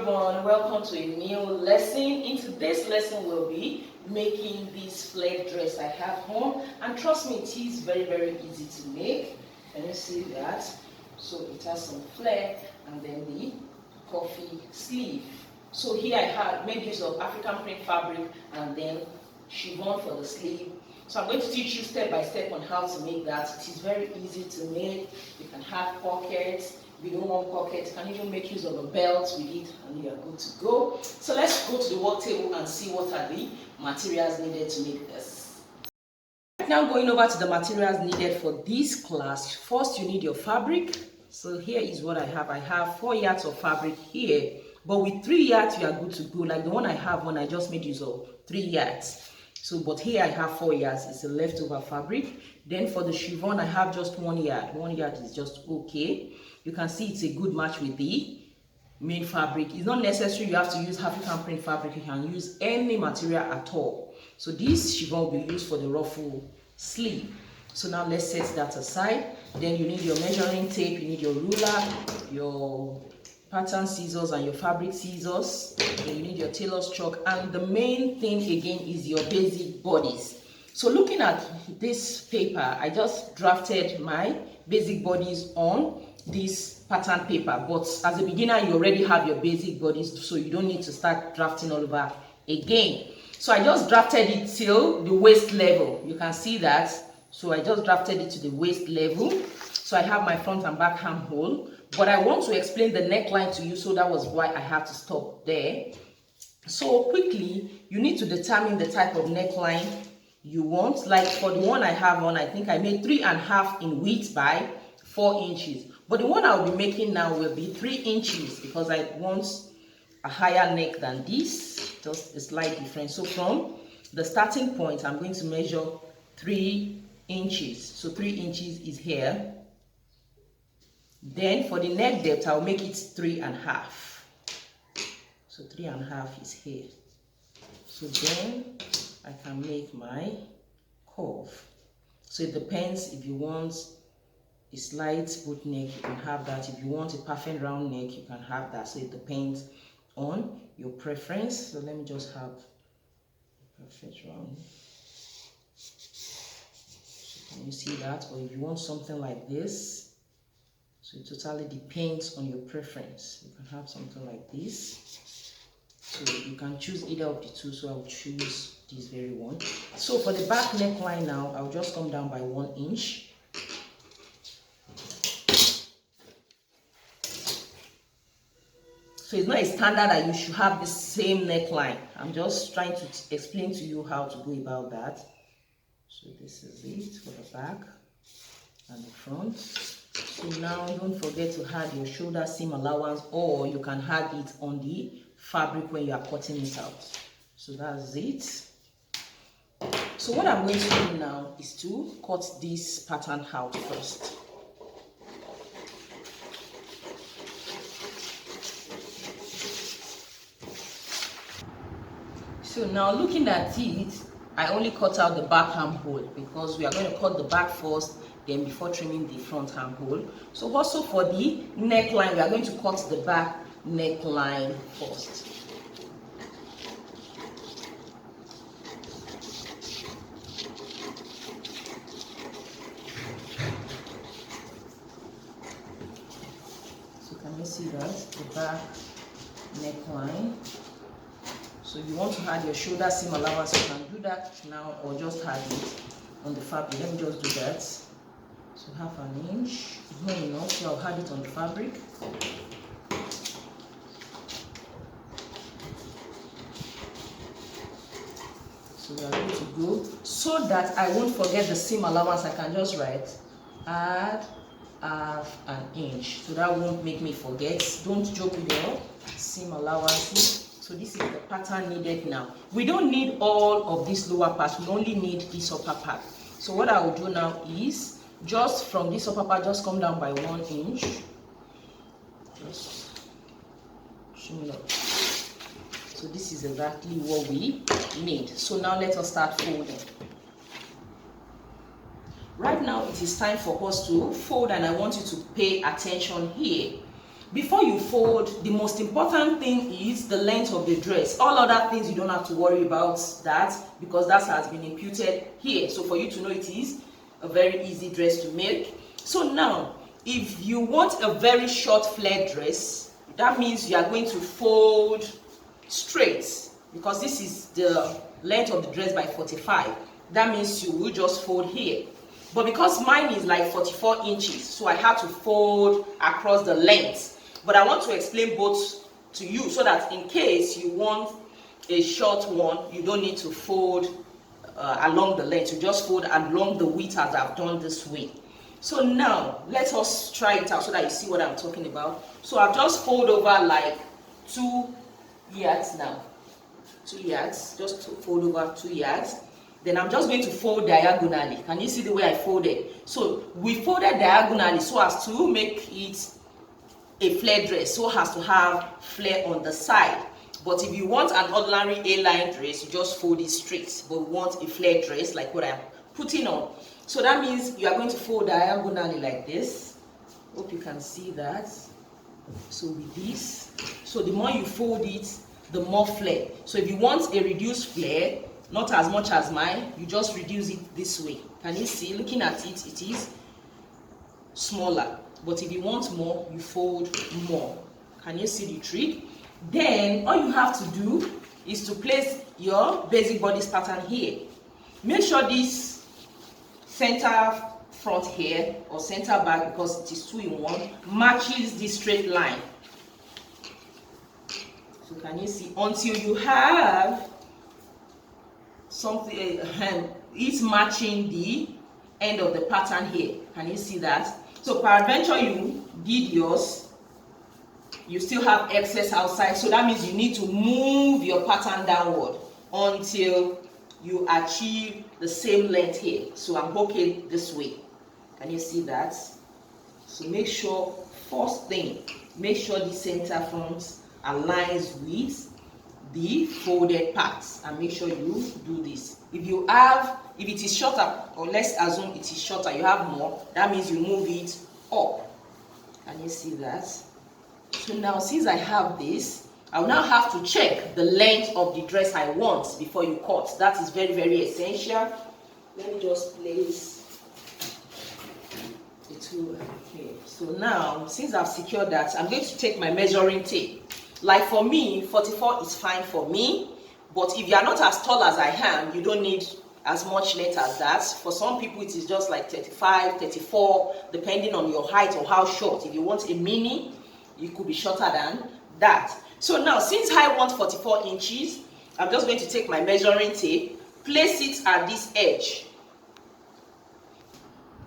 everyone, welcome to a new lesson. In today's lesson we'll be making this flared dress I have on, and trust me, it is very easy to make. Can you see that? So it has some flare and then the coffee sleeve. So here I have made use of African print fabric and then chiffon for the sleeve. So I'm going to teach you step by step on how to make that. It is very easy to make. You can have pockets. If you don't want pockets, you can even make use of a belt with it and you are good to go. So let's go to the work table and see what are the materials needed to make this. Now going over to the materials needed for this class. First you need your fabric. So here is what I have. I have 4 yards of fabric here, but with 3 yards you are good to go. Like the one I have on, I just made use of 3 yards. So, but here I have 4 yards, it's a leftover fabric. Then for the chiffon, I have just 1 yard. 1 yard is just okay. You can see it's a good match with the main fabric. It's not necessary you have to use African print fabric. You can use any material at all. So this chiffon will be used for the ruffle sleeve. So now let's set that aside. Then you need your measuring tape, you need your ruler, your pattern scissors and your fabric scissors. Then you need your tailor's chalk, and the main thing again is your basic bodice. So looking at this paper, I just drafted my basic bodice on this pattern paper, but as a beginner you already have your basic bodice, so you don't need to start drafting all over again. So I just drafted it till the waist level. You can see that. So I just drafted it to the waist level. So I have my front and back armhole, but I want to explain the neckline to you, so that was why I have to stop there. So quickly, you need to determine the type of neckline you want. Like for the one I have on, I think I made 3.5 in width by 4 inches. But the one I'll be making now will be 3 inches because I want a higher neck than this, just a slight difference. So from the starting point, I'm going to measure 3 inches. So 3 inches is here. Then for the neck depth, I'll make it 3.5. So 3.5 is here. So then I can make my curve. So it depends. If you want a slight boot neck, you can have that. If you want a perfect round neck, you can have that. So it depends on your preference. So let me just have a perfect round. So can you see that? Or if you want something like this, so it totally depends on your preference. You can have something like this. So you can choose either of the two. So I'll choose this very one. So for the back neckline now, I'll just come down by 1 inch. So it's not a standard that you should have the same neckline. I'm just trying to explain to you how to go about that. So this is it for the back and the front. So now don't forget to add your shoulder seam allowance, or you can add it on the fabric when you are cutting it out. So that's it. So what I'm going to do now is to cut this pattern out first. So now looking at it, I only cut out the back armhole because we are going to cut the back first, then before trimming the front armhole. So also for the neckline, we are going to cut the back neckline first. So can you see that? The back neckline. So you want to add your shoulder seam allowance, you can do that now or just add it on the fabric. Let me just do that. So 1/2 inch is not enough, so I'll add it on the fabric. So we are good to go. So that I won't forget the seam allowance, I can just write add 1/2 inch. So that won't make me forget. Don't joke with your seam allowances. So this is the pattern needed now. We don't need all of this lower part, we only need this upper part. So what I will do now is, just from this upper part, just come down by 1 inch. Just trim it up. So this is exactly what we need. So now let us start folding. Right now it is time for us to fold, and I want you to pay attention here. before you fold, the most important thing is the length of the dress. All other things you don't have to worry about that, because that has been imputed here. So for you to know, it is a very easy dress to make. So now, if you want a very short flare dress, that means you are going to fold straight, because this is the length of the dress by 45. That means you will just fold here. But because mine is like 44 inches, so I have to fold across the length. But I want to explain both to you, so that in case you want a short one, you don't need to fold along the length. You just fold along the width as I've done this way. So now let us try it out so that you see what I'm talking about. So I've just fold over like 2 yards now. 2 yards, just to fold over 2 yards. Then I'm just going to fold diagonally. Can you see the way I folded? So we folded diagonally so as to make it a flare dress, so as to have flare on the side. But if you want an ordinary A-line dress, you just fold it straight. But we want a flare dress like what I'm putting on. So that means you are going to fold diagonally like this. Hope you can see that. So with this, so the more you fold it, the more flare. So if you want a reduced flare, not as much as mine, you just reduce it this way. Can you see? Looking at it, it is smaller. But if you want more, you fold more. Can you see the trick? Then all you have to do is to place your basic bodice pattern here. Make sure this center front here or center back, because it is 2-in-1, matches this straight line. So can you see? Until you have something, it's matching the end of the pattern here. Can you see that? So peradventure you did yours, you still have excess outside, so that means you need to move your pattern downward until you achieve the same length here. So I'm hooking this way. Can you see that? So make sure, first thing, make sure the center front aligns with the folded parts, and make sure you do this. If it is shorter, or let's assume it is shorter, you have more, that means you move it up. Can you see that? So now, since I have this, I will now have to check the length of the dress I want before you cut. That is very, very essential. Let me just place the tool here. So now, since I've secured that, I'm going to take my measuring tape. Like for me, 44 is fine for me. But if you are not as tall as I am, you don't need as much length as that. For some people, it is just like 35, 34, depending on your height or how short. If you want a mini, you could be shorter than that. So now, since I want 44 inches, I'm just going to take my measuring tape, place it at this edge.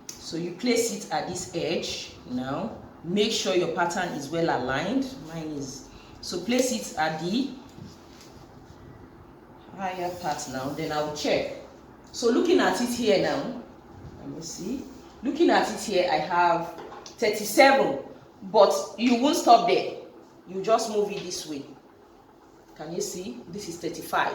So you place it at this edge now. Make sure your pattern is well aligned. Mine is. So place it at the higher part now. Then I will check. So looking at it here now, let me see. Looking at it here, I have 37. But you won't stop there. You just move it this way. Can you see? This is 35.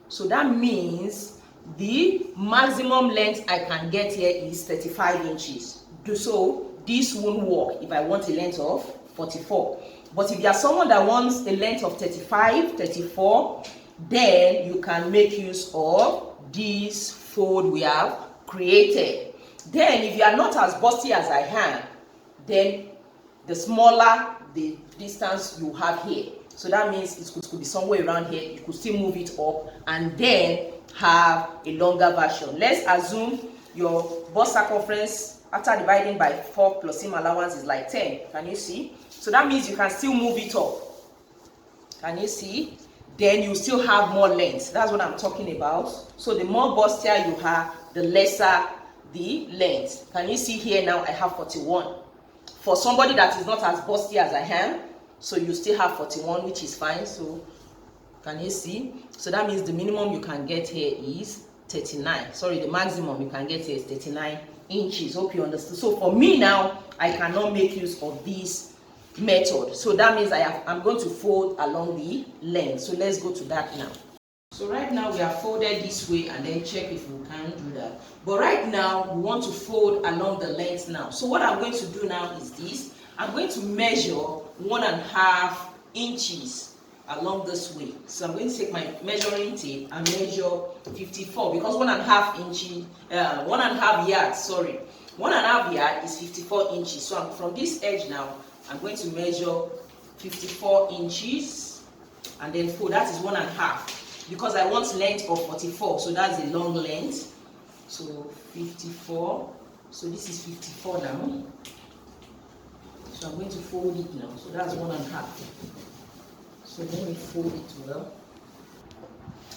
So that means the maximum length I can get here is 35 inches. So this won't work if I want a length of 44. But if you are someone that wants a length of 35, 34, then you can make use of this fold we have created. Then if you are not as busty as I am, then the smaller the distance you have here. So that means it could be somewhere around here. You could still move it up and then have a longer version. Let's assume your bust circumference after dividing by 4 plus seam allowance is like 10. Can you see? So that means you can still move it up. Can you see? Then you still have more length. That's what I'm talking about. So the more bustier you have, the lesser the length. Can you see here now I have 41. For somebody that is not as busty as I am, so you still have 41, which is fine. So can you see? So that means the minimum you can get here is 39. Sorry, the maximum you can get here is 39 inches. Hope you understand. So for me now, I cannot make use of this method. So that means I'm going to fold along the length. So let's go to that now. So right now we are folded this way and then check if we can do that. But right now we want to fold along the length now. So what I'm going to do now is this. I'm going to measure 1.5 inches along this way. So I'm going to take my measuring tape and measure 54, because 1.5 inches, 1.5 yards, sorry. 1.5 yard is 54 inches. So from this edge now, I'm going to measure 54 inches and then fold. That is 1.5, because I want length of 44. So that's a long length. So 54. So this is 54 now. So I'm going to fold it now. So that's 1.5. So let me fold it well.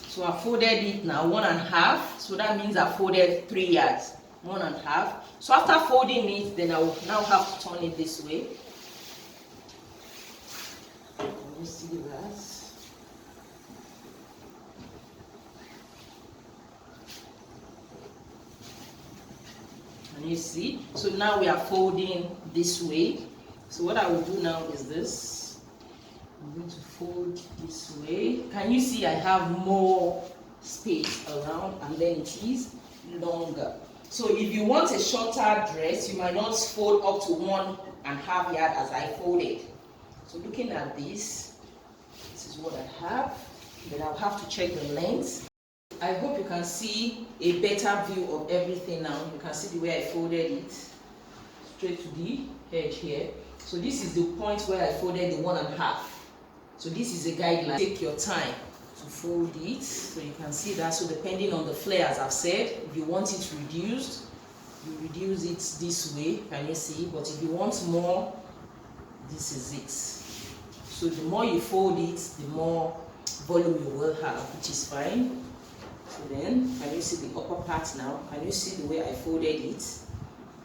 So I folded it now 1.5. So that means I folded 3 yards. 1.5. So after folding it, then I will now have to turn it this way. Let me see that. And you see, so now we are folding this way. So what I will do now is this. I'm going to fold this way. Can you see I have more space around, and then it is longer. So if you want a shorter dress, you might not fold up to 1.5 yard as I folded. So looking at this is what I have. Then I'll have to check the length. I hope you can see a better view of everything now. You can see the way I folded it straight to the edge here. So this is the point where I folded the 1.5. So this is a guideline. Take your time to fold it, so you can see that. So depending on the flare, as I've said, if you want it reduced, you reduce it this way. Can you see? But if you want more, this is it. So the more you fold it, the more volume you will have, which is fine. So then, can you see the upper part now? Can you see the way I folded it?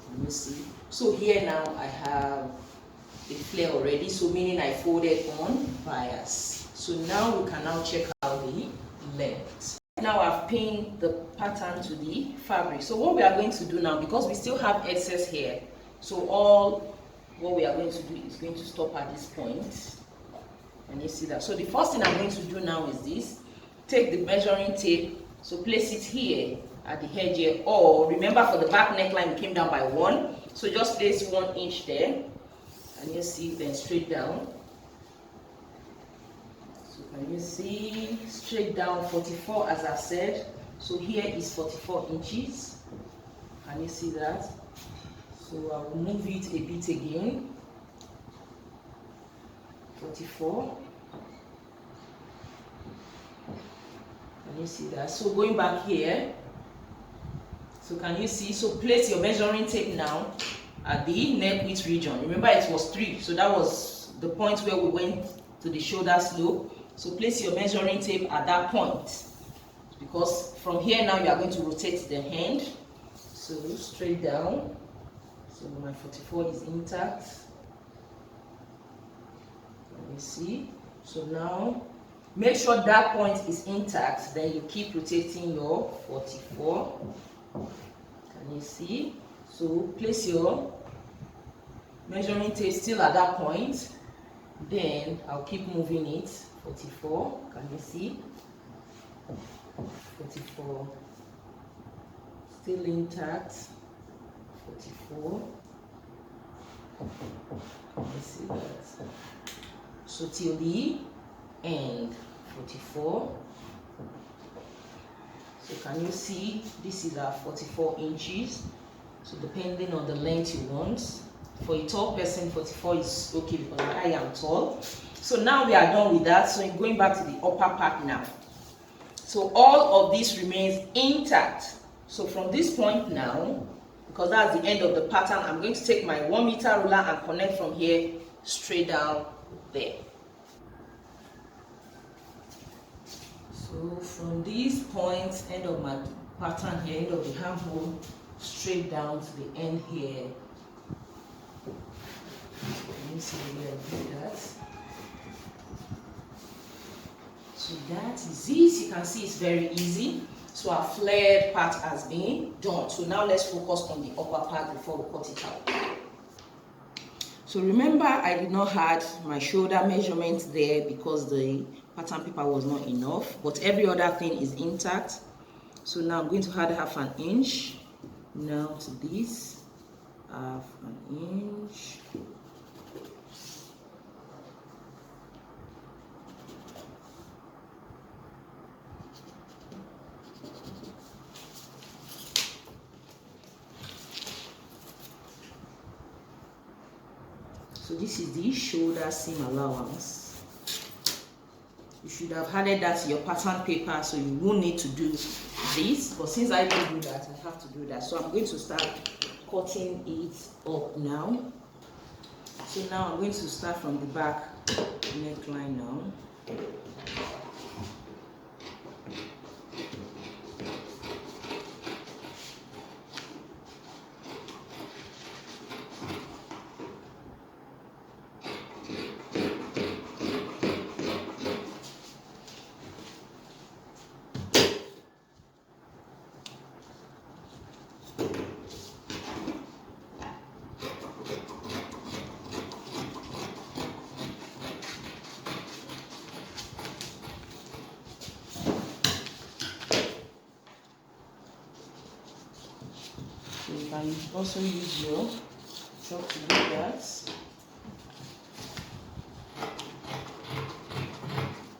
Can you see? So here now I have a flare already, so meaning I folded on bias. So now we can now check out the length. Now I've pinned the pattern to the fabric. So what we are going to do now, because we still have excess here, so all what we are going to do is going to stop at this point. And you see that. So the first thing I'm going to do now is this. Take the measuring tape, so place it here at the edge here, or remember for the back neckline we came down by 1, so just place 1 inch there, and you see, then straight down. So can you see, straight down 44 as I said. So here is 44 inches. Can you see that? So I will move it a bit again. 44. Can you see that? So going back here, so can you see, so place your measuring tape now at the neck width region. Remember it was 3, so that was the point where we went to the shoulder slope. So place your measuring tape at that point, because from here now you are going to rotate the hand. So straight down. So my 44 is intact. Let me see. So now make sure that point is intact, then you keep rotating your 44. Can you see? So place your measuring tape still at that point, then I'll keep moving it. 44, can you see? 44, still intact. 44, can you see that? So till the end, 44. So can you see, this is our 44 inches. So depending on the length you want. For a tall person, 44 is okay because I am tall. So now we are done with that. So going back to the upper part now. So all of this remains intact. So from this point now, because that's the end of the pattern, I'm going to take my 1 meter ruler and connect from here straight down there. So from this point, end of my pattern here, end of the armhole, straight down to the end here. Let me see where I do that. So that is it. You can see it's very easy. So our flared part has been done. So now let's focus on the upper part before we cut it out. So remember, I did not have my shoulder measurement there because the pattern paper was not enough, but every other thing is intact. So now I'm going to add half an inch now to this, half an inch. So this is the shoulder seam allowance. You should have added that to your pattern paper, so you won't need to do this. But since I don't do that, I have to do that. So I'm going to start cutting it up now. So now I'm going to start from the back neckline now. You can also use your chalk to do that.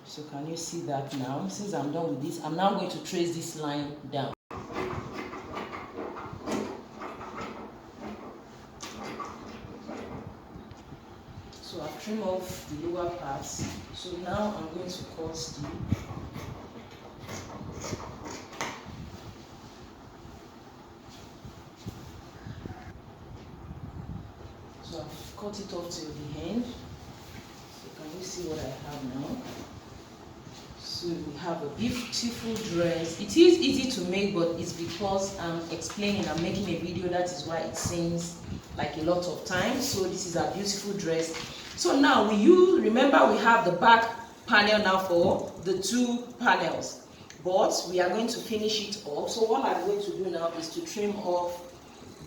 So can you see that now? Since I'm done with this, I'm now going to trace this line down. So I've trimmed off the lower parts. So now I'm going to cut the cut it off till the end. So can you see what I have now? So we have a beautiful dress. It is easy to make, but it's because I'm explaining, I'm making a video, that is why it seems like a lot of time. So this is a beautiful dress. So now remember we have the back panel now for the two panels, but we are going to finish it off. So what I'm going to do now is to trim off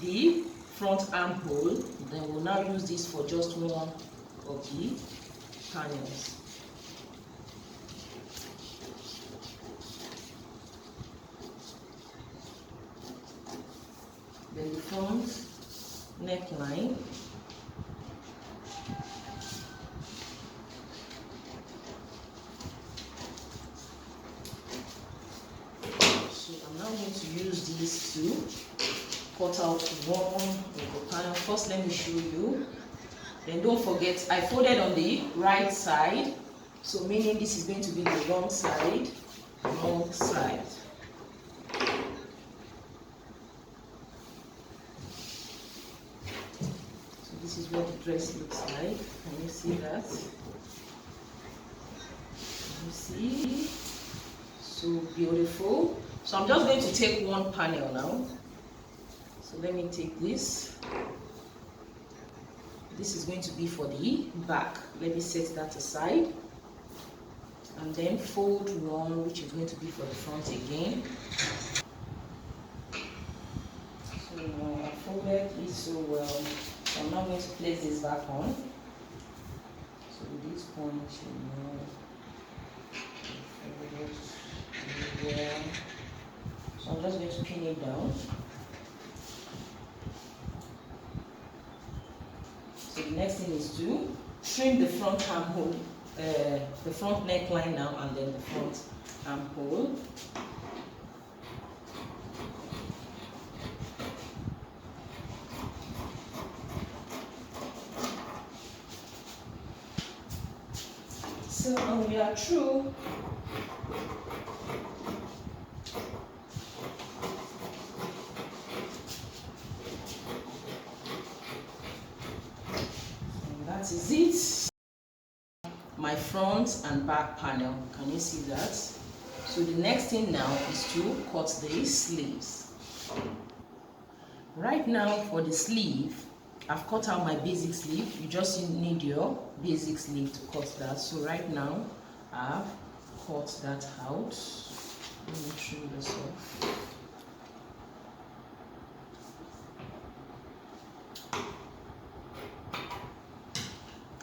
the front armhole. Then we'll now use this for just one of the panels. Then the front neckline. So I'm now going to use these two. Cut out one of the panel. First, let me show you. Then don't forget, I folded on the right side, so meaning this is going to be the wrong side, wrong side. So this is what the dress looks like. Can you see that? Can you see? So beautiful. So I'm just going to take one panel now. So let me take this. This is going to be for the back. Let me set that aside. And then fold one, which is going to be for the front again. So now I folded it so well. So I'm now going to place this back on. So with this point, fold it well. So I'm just going to pin it down. So the next thing is to trim the front armhole, the front neckline now, and then the front armhole. So when we are through, that is it. My front and back panel. Can you see that? So the next thing now is to cut the sleeves. Right now for the sleeve, I've cut out my basic sleeve. You just need your basic sleeve to cut that. So right now I've cut that out. Let me trim this off.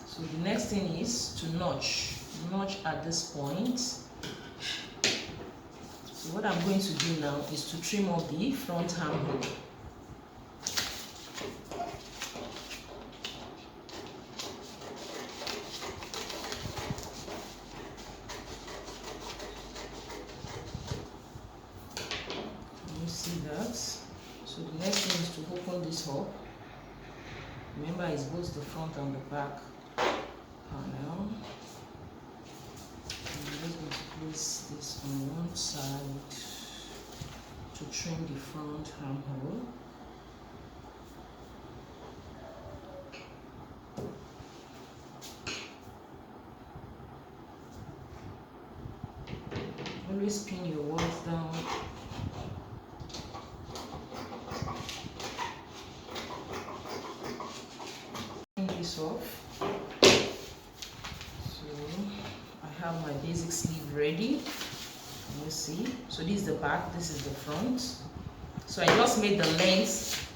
So the next thing is to notch at this point. So what I'm going to do now is to trim off the front armhole. Can you see that? So the next thing is to open this up. Remember, it's both the front and the back panel. I'm just going to place this on one side to trim the front armhole. Always pin your walls down. Pin this off. So I have my basic sleeve ready. You see, so this is the back, this is the front. So I just made the length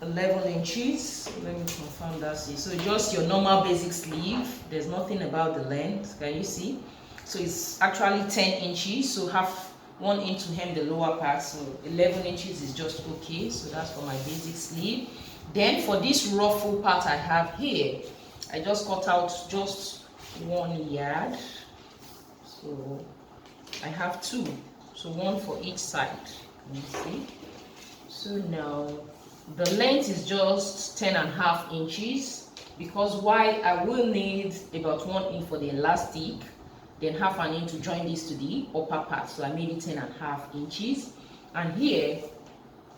11 inches. Let me confirm that's it. So just your normal basic sleeve. There's nothing about the length. Can you see? So it's actually 10 inches. So half 1 inch to hem the lower part. So 11 inches is just okay. So that's for my basic sleeve. Then for this ruffle part I have here, I just cut out just 1 yard. So I have 2, so 1 for each side. Can you see? So now the length is just 10.5 inches, because why I will need about 1 inch for the elastic, then half an inch to join this to the upper part. So I made it 10.5 inches, and here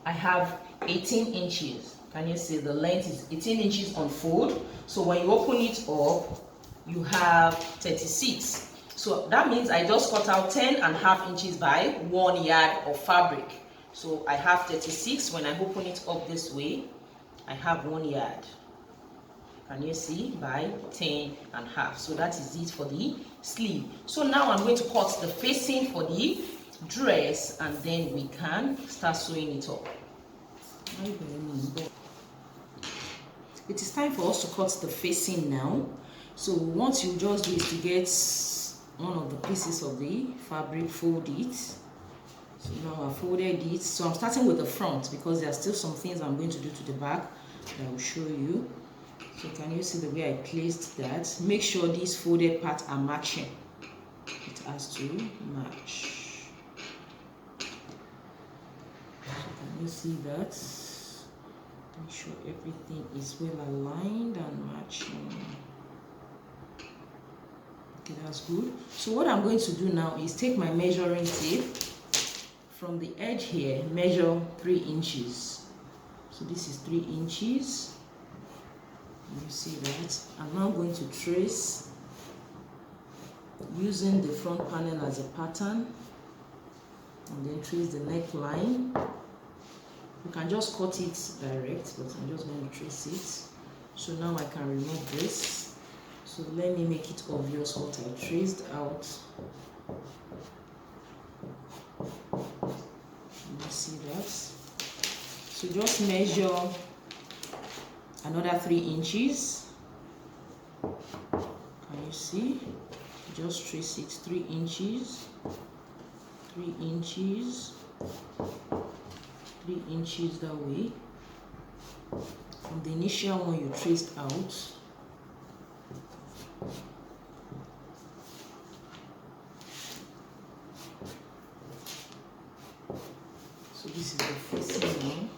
I have 18 inches. Can you see the length is 18 inches on fold? So when you open it up, you have 36. So that means I just cut out 10.5 inches by 1 yard of fabric. So I have 36. When I open it up this way, I have 1 yard. Can you see? By 10.5. So that is it for the sleeve. So now I'm going to cut the facing for the dress, and then we can start sewing it up. It is time for us to cut the facing now. So what you just do is to get one of the pieces of the fabric, fold it. So now I folded it. So I'm starting with the front because there are still some things I'm going to do to the back that I will show you. So can you see the way I placed that? Make sure these folded parts are matching. It has to match. So can you see that? Make sure everything is well aligned and matching. Okay, that's good. So what I'm going to do now is take my measuring tape from the edge here, measure 3 inches. So this is 3 inches. You see that? I'm now going to trace using the front panel as a pattern, and then trace the neckline. You can just cut it direct, but I'm just going to trace it. So now I can remove this. So let me make it obvious what I traced out. You see that? So just measure another 3 inches. Can you see? Just trace it 3 inches, 3 inches, 3 inches that way. From the initial one you traced out. So this is the facing one.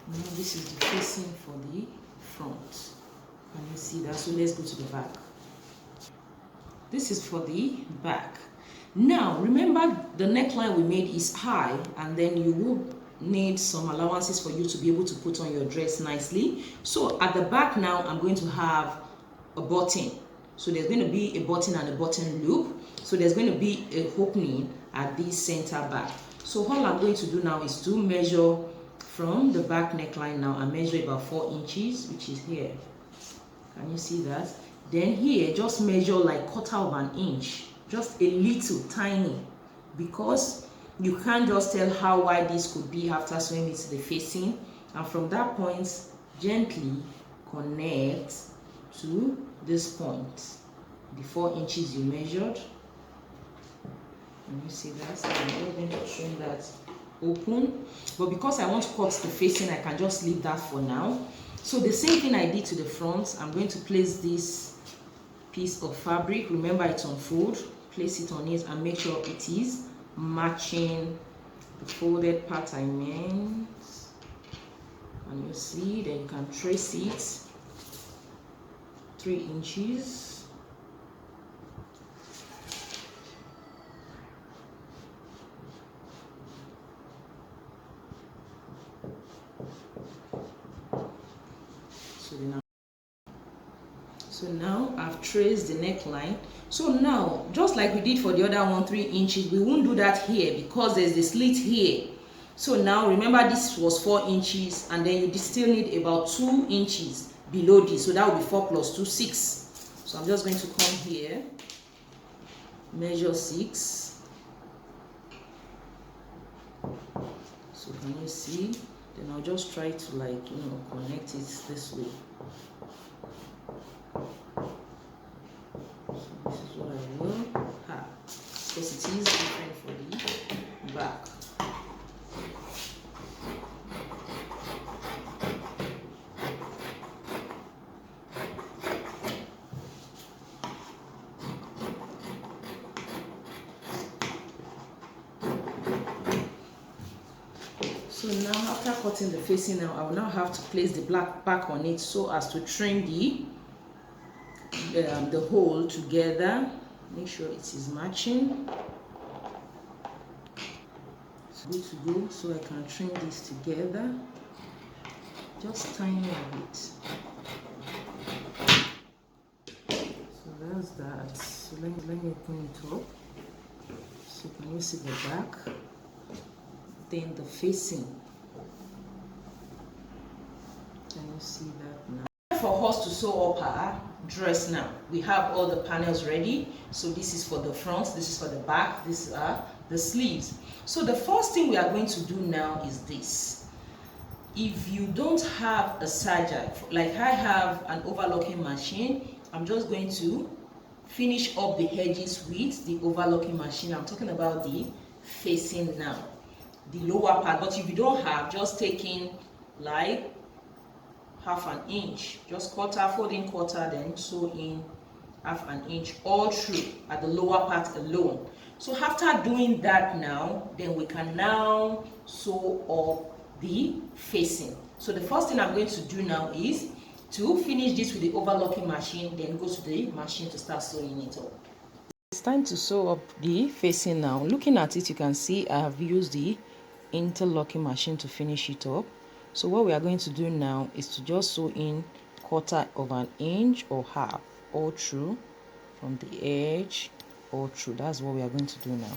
Now this is the facing for the front. Can you see that? So let's go to the back. This is for the back. Now remember, the neckline we made is high, and then you will need some allowances for you to be able to put on your dress nicely. So at the back now I'm going to have a button. So there's going to be a button and a button loop. So there's going to be a opening at the center back. So all I'm going to do now is to measure from the back neckline now and measure about 4 inches, which is here. Can you see that? Then here, just measure like 1/4 of an inch, just a little tiny, because you can't just tell how wide this could be after sewing it to the facing. And from that point, gently connect to this point, the 4 inches you measured. Can you see that? So I'm just going to trim that open, but because I want to cut the facing, I can just leave that for now. So the same thing I did to the front, I'm going to place this piece of fabric. Remember, it's on fold. Place it on it and make sure it is matching the folded part I meant. And you see, then you can trace it 3 inches. So now I've traced the neckline. So now, just like we did for the other one, 3 inches, we won't do that here because there's the slit here. So now remember, this was 4 inches, and then you still need about 2 inches below this. So that will be 4 plus 2, 6. So I'm just going to come here, measure 6. So can you see? Then I'll just try to, like, you know, connect it this way. So this is what I will have, because it is different for the back. So now, after cutting the facing, now I will now have to place the black back on it so as to trim the hole together. Make sure it is matching. It's good to go, so I can trim this together. Just tiny a bit. So that's that. So let me open it up. So can you see the back? Then the facing. Can you see that now? For us to sew up our dress now, we have all the panels ready. So this is for the front, this is for the back, these are the sleeves. So the first thing we are going to do now is this. If you don't have a serger, like I have an overlocking machine, I'm just going to finish up the edges with the overlocking machine. I'm talking about the facing now, the lower part. But if you don't have, just take in like half an inch, just quarter, fold in quarter, then sew in half an inch all through at the lower part alone. So after doing that now, then we can now sew up the facing. So the first thing I'm going to do now is to finish this with the overlocking machine, then go to the machine to start sewing it up. It's time to sew up the facing now. Looking at it, you can see I have used the interlocking machine to finish it up. So what we are going to do now is to just sew in quarter of an inch or half all through from the edge all through. That's what we are going to do now.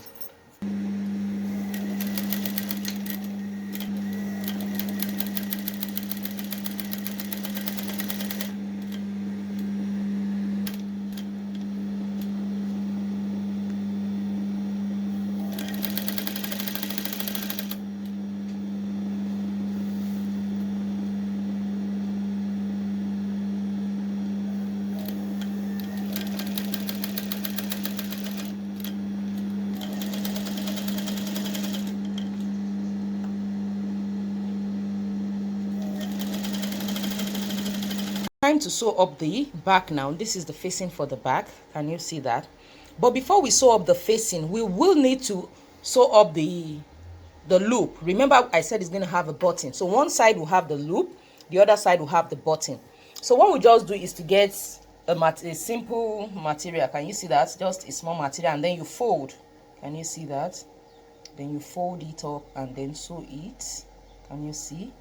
Time to sew up the back now. This is the facing for the back. Can you see that? But before we sew up the facing, we will need to sew up the loop. Remember, I said it's going to have a button. So one side will have the loop, the other side will have the button. So what we just do is to get a simple material. Can you see that? Just a small material, and then you fold. Can you see that? Then you fold it up and then sew it. Can you see?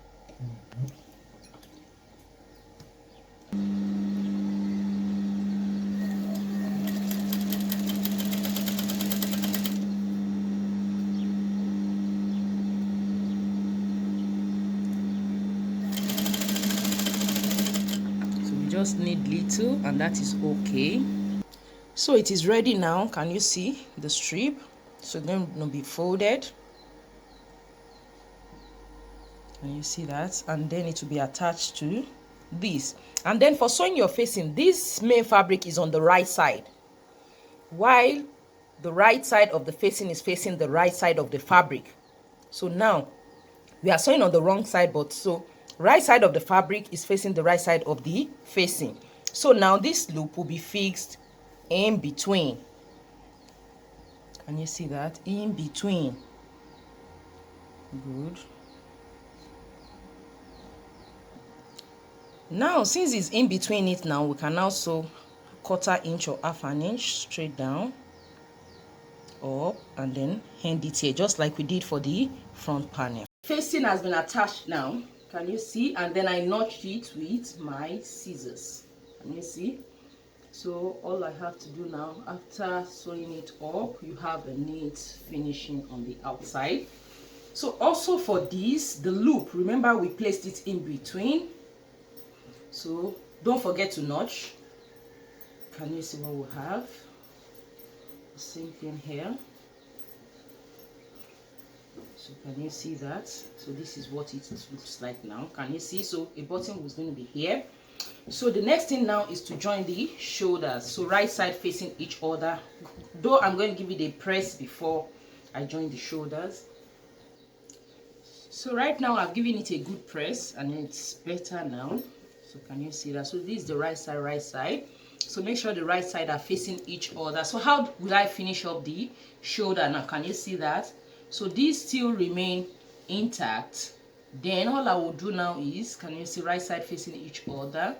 Just need little, and that is okay. So it is ready now. Can you see the strip? So then it will be folded. Can you see that? And then it will be attached to this. And then for sewing your facing, this main fabric is on the right side, while the right side of the facing is facing the right side of the fabric. So now we are sewing on the wrong side, but so right side of the fabric is facing the right side of the facing. So now this loop will be fixed in between. Can you see that? In between. Good. Now since it's in between it, now we can now sew 1/4 inch or 1/2 inch straight down, up, and then hand it here just like we did for the front panel. Facing has been attached now, can you see? And then I notched it with my scissors. Can you see? So all I have to do now, after sewing it up, you have a neat finishing on the outside. So also for this, the loop, remember we placed it in between, so don't forget to notch. Can you see what we have? The same thing here. So can you see that? So this is what it looks like now. Can you see? So a button was going to be here. So the next thing now is to join the shoulders. So right side facing each other. Though I'm going to give it a press before I join the shoulders. So right now I've given it a good press and it's better now. So can you see that? So this is the right side. So make sure the right side are facing each other. So how will I finish up the shoulder now? Can you see that? So these still remain intact. Then all I will do now is, can you see, right side facing each other.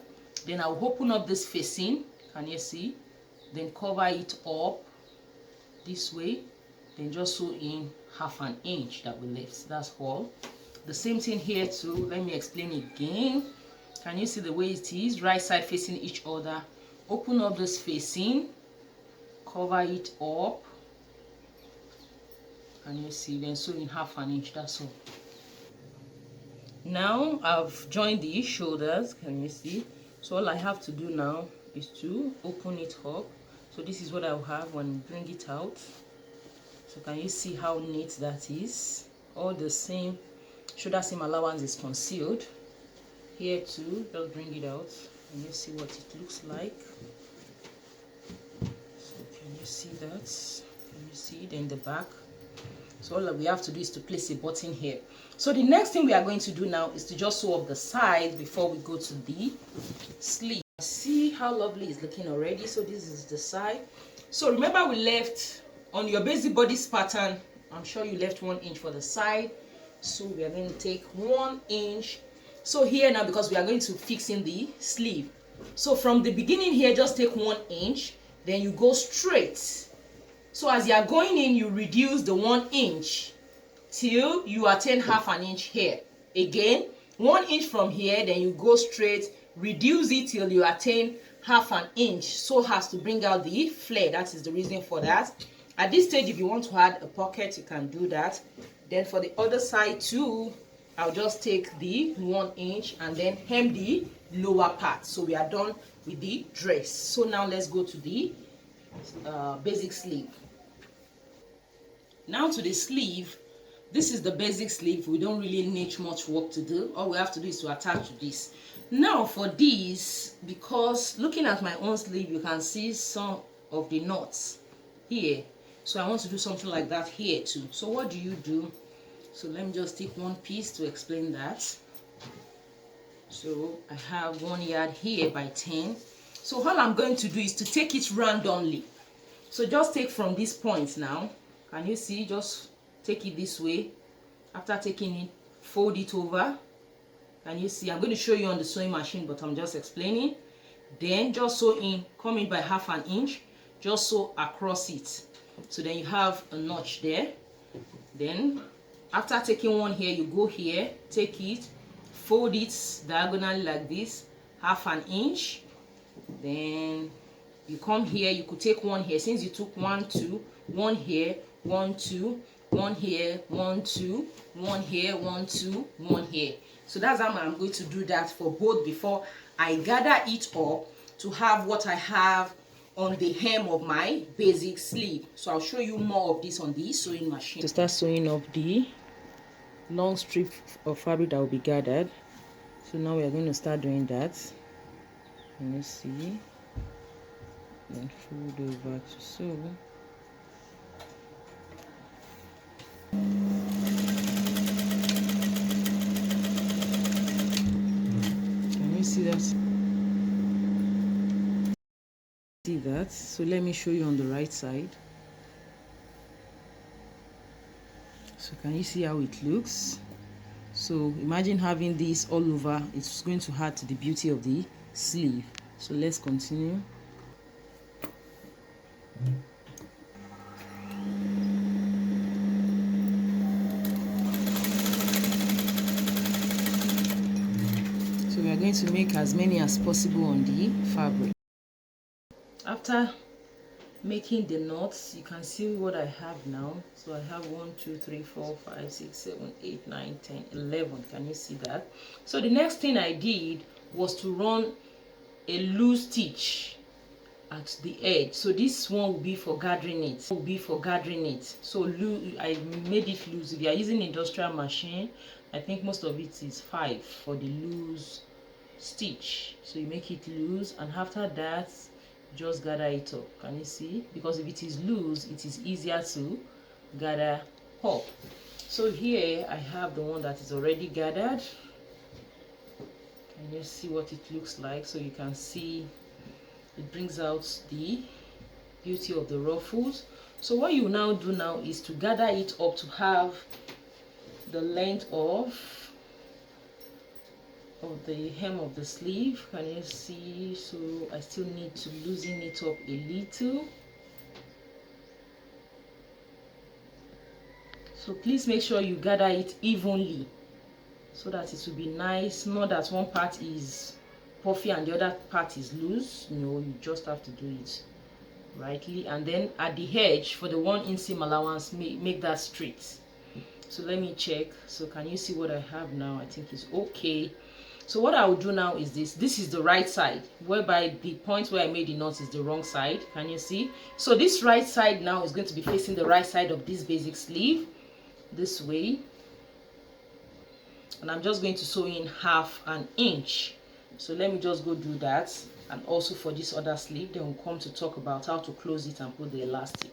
Then I'll open up this facing, can you see? Then cover it up this way. Then just sew in 1/2 inch that we left. That's all. The same thing here too. Let me explain again. Can you see the way it is? Right side facing each other. Open up this facing, cover it up. Can you see? Then sew in 1/2 inch. That's all. Now I've joined the shoulders. Can you see? So all I have to do now is to open it up. So this is what I'll have when I bring it out. So can you see how neat that is? All the same shoulder seam allowance is concealed. Here too, just bring it out and you see what it looks like. So can you see that? Can you see it in the back? So all that we have to do is to place a button here. So the next thing we are going to do now is to just sew up the side before we go to the sleeve. See how lovely it's looking already. So this is the side. So remember we left on your basic bodice pattern, I'm sure you left 1 inch for the side. So we are going to take 1 inch. So here now, because we are going to fix in the sleeve. So from the beginning here, just take 1 inch, then you go straight. So as you are going in, you reduce the 1 inch till you attain 1/2 inch here. Again, 1 inch from here, then you go straight, reduce it till you attain 1/2 inch, so as to bring out the flare. That is the reason for that. At this stage, if you want to add a pocket, you can do that. Then for the other side too, I'll just take the 1 inch and then hem the lower part. So we are done with the dress. So now let's go to the basic sleeve. Now to the sleeve. This is the basic sleeve. We don't really need much work to do. All we have to do is to attach to this. Now for this, because looking at my own sleeve, you can see some of the knots here. So I want to do something like that here too. So what do you do? So let me just take one piece to explain that. So I have 1 yard here by 10. So all I'm going to do is to take it randomly. So just take from this point now. Can you see? Just take it this way. After taking it, fold it over. Can you see? I'm going to show you on the sewing machine, but I'm just explaining. Then just sew in, come in by 1/2 inch. Just sew across it. So then you have a notch there. Then after taking one here, you go here, take it, fold it diagonally like this, 1/2 inch. Then you come here, you could take one here. Since you took 1, 2, 1 here, 1, 2, 1 here, 1, 2, 1 here, 1, 2, 1 here. So that's how I'm going to do that for both before I gather it up to have what I have on the hem of my basic sleeve. So I'll show you more of this on the sewing machine. To start sewing up the long strip of fabric that will be gathered. So now we are going to start doing that. Let me see. Then fold over to sew. that. So let me show you on the right side. So can you see how it looks? So imagine having this all over. It's going to add to the beauty of the sleeve. So let's continue. So we are going to make as many as possible on the fabric. After making the knots, you can see what I have now. So I have 1 2 3 4 5 6 7 8 9 10 11. Can you see that? So the next thing I did was to run a loose stitch at the edge. So this one will be for gathering it. So I made it loose. If you are using industrial machine, I think most of it is 5 for the loose stitch. So you make it loose, and after that just gather it up. Can you see? Because if it is loose, it is easier to gather up. So here I have the one that is already gathered. Can you see what it looks like? So you can see it brings out the beauty of the ruffles. So what you now do now is to gather it up to have the length of the hem of the sleeve. Can you see? So I still need to loosen it up a little. So please make sure you gather it evenly so that it will be nice. Not that one part is puffy and the other part is loose. No, you just have to do it rightly. And then at the edge, for the 1 inch seam allowance, make that straight. So let me check. So can you see what I have now? I think it's okay. So what I will do now is this is the right side, whereby the point where I made the knot is the wrong side. Can you see? So this right side now is going to be facing the right side of this basic sleeve, this way. And I'm just going to sew in 1/2 inch. So let me just go do that. And also for this other sleeve, then we'll come to talk about how to close it and put the elastic.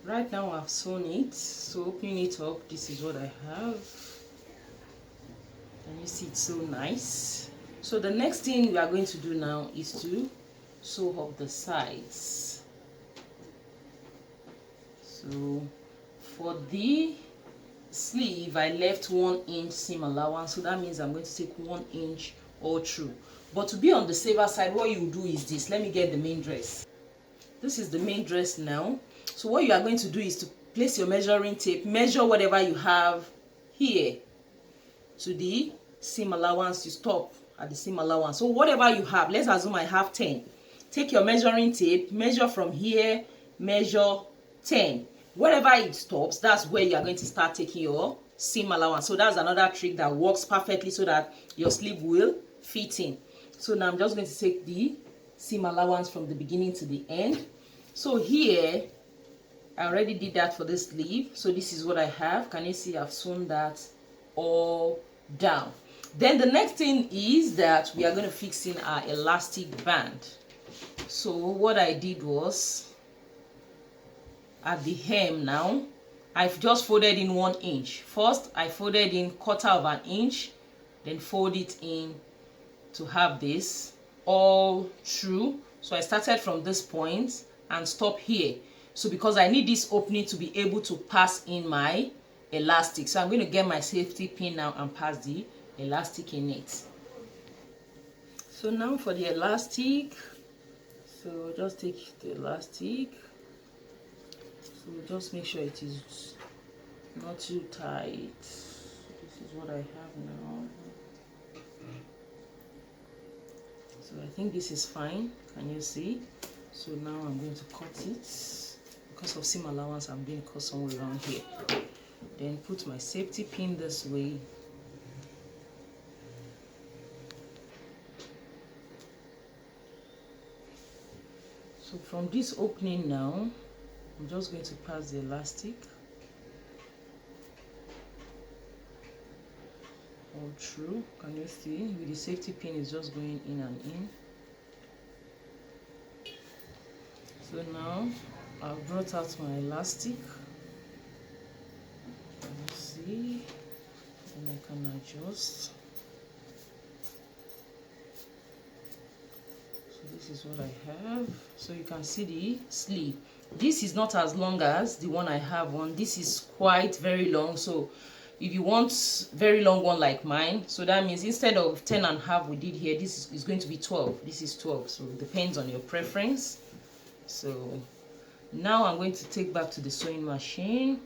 Right now I've sewn it. So opening it up, this is what I have. And you see it's so nice. So the next thing we are going to do now is to sew up the sides. So for the sleeve, I left 1 inch seam allowance, so that means I'm going to take 1 inch all through. But to be on the safer side, what you do is this. Let me get the main dress. This is the main dress now. So what you are going to do is to place your measuring tape, measure whatever you have here to the seam allowance. You stop at the seam allowance. So whatever you have, let's assume I have 10. Take your measuring tape, measure from here, measure 10. Wherever it stops, that's where you are going to start taking your seam allowance. So that's another trick that works perfectly so that your sleeve will fit in. So now I'm just going to take the seam allowance from the beginning to the end. So here I already did that for this sleeve. So this is what I have. Can you see I've sewn that all down? Then the next thing is that we are going to fix in our elastic band. So what I did was, at the hem now, I've just folded in 1 inch. First I folded in 1/4 inch, then fold it in to have this all through. So I started from this point and stop here. So because I need this opening to be able to pass in my elastic, so I'm going to get my safety pin now and pass the elastic in it. So now for the elastic, so just take the elastic. So just make sure it is not too tight. This is what I have now. So I think this is fine. Can you see? So now I'm going to cut it. Because of seam allowance, I'm going to cut somewhere around here. Then put my safety pin this way. So from this opening now, I'm just going to pass the elastic all through. Can you see? With the safety pin is just going in and in. So now I've brought out my elastic. Can you see? And I can adjust. So this this is what I have. So you can see the sleeve. This is not as long as the one I have on. This is quite very long. So if you want very long one like mine, so that means instead of 10.5 we did here, this is going to be 12. This is 12. So it depends on your preference. So now I'm going to take back to the sewing machine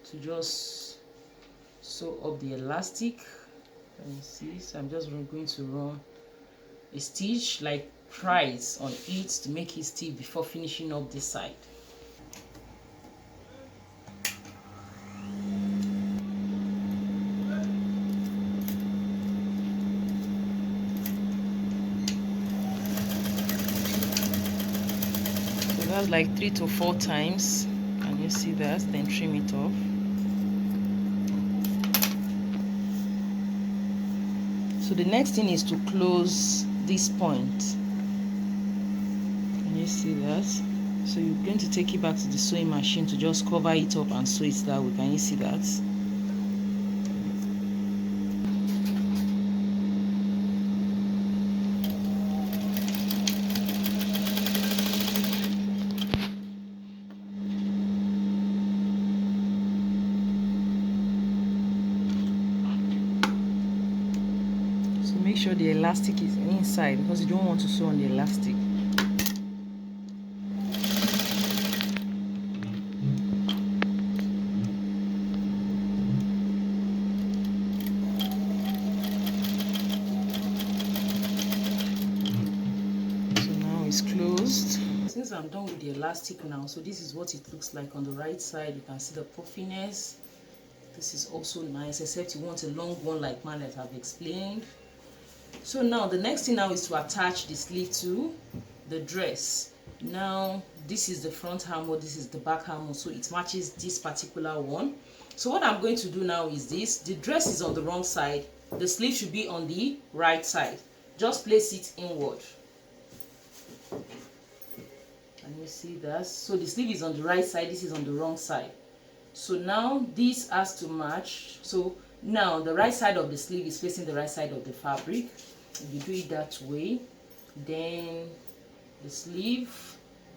to just sew up the elastic. Let me see. So I'm just going to run a stitch like twice on it to make it stiff before finishing up this side. So that's like 3 to 4 times. Can you see that? Then trim it off. So the next thing is to close this point. Can you see that? So you're going to take it back to the sewing machine to just cover it up and sew it that way. Can you see that? Make sure the elastic is inside because you don't want to sew on the elastic. So now it's closed. Since I'm done with the elastic now, so this is what it looks like on the right side. You can see the puffiness. This is also nice, except you want a long one like mine that I've explained. So now the next thing now is to attach the sleeve to the dress. Now this is the front armhole, this is the back armhole, so it matches this particular one. So what I'm going to do now is this. The dress is on the wrong side, the sleeve should be on the right side. Just place it inward. Can you see that? So the sleeve is on the right side, this is on the wrong side. So now this has to match. So now the right side of the sleeve is facing the right side of the fabric. If you do it that way, then the sleeve,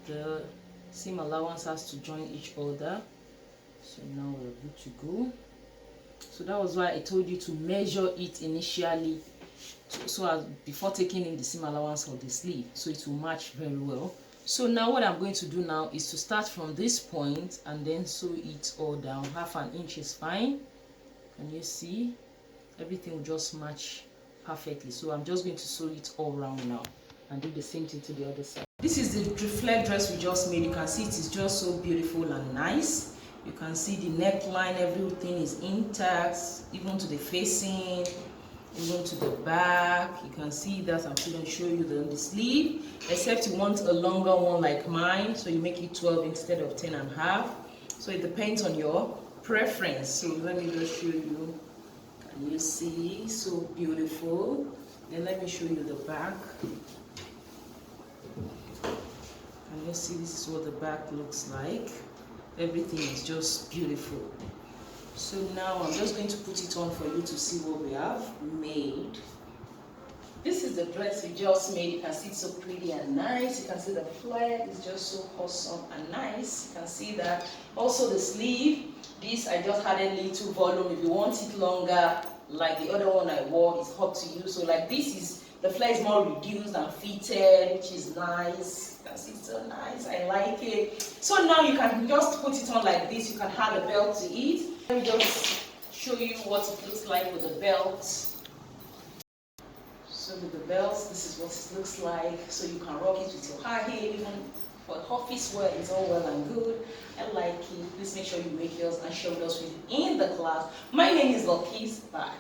the seam allowance has to join each other. So now we're good to go. So that was why I told you to measure it initially, so as before taking in the seam allowance of the sleeve, so it will match very well. So now what I'm going to do now is to start from this point and then sew it all down. 1/2 inch is fine. Can you see? Everything will just match perfectly. So I'm just going to sew it all around now and do the same thing to the other side. This is the flared dress we just made. You can see it is just so beautiful and nice. You can see the neckline, everything is intact, even to the facing, even to the back. You can see that. I'm still going to show you the sleeve, except you want a longer one like mine, so you make it 12 instead of 10.5. So it depends on your preference. So let me just show you. Can you see? So beautiful. Then let me show you the back. Can you see? This is what the back looks like. Everything is just beautiful. So now I'm just going to put it on for you to see what we have made. This is the dress we just made. You can see it's so pretty and nice. You can see the flare is just so awesome and nice. You can see that. Also the sleeve, this I just added a little volume. If you want it longer, like the other one I wore, it's up to you. So like this is, the flare is more reduced and fitted, which is nice. You can see it's so nice. I like it. So now you can just put it on like this. You can add a belt to it. Let me just show you what it looks like with the belt. So with the belts, this is what it looks like. So you can rock it with your high heel, even for office wear, it's all well and good. I like it. Please make sure you make yours and share with us in the class. My name is Bilikis. Bye.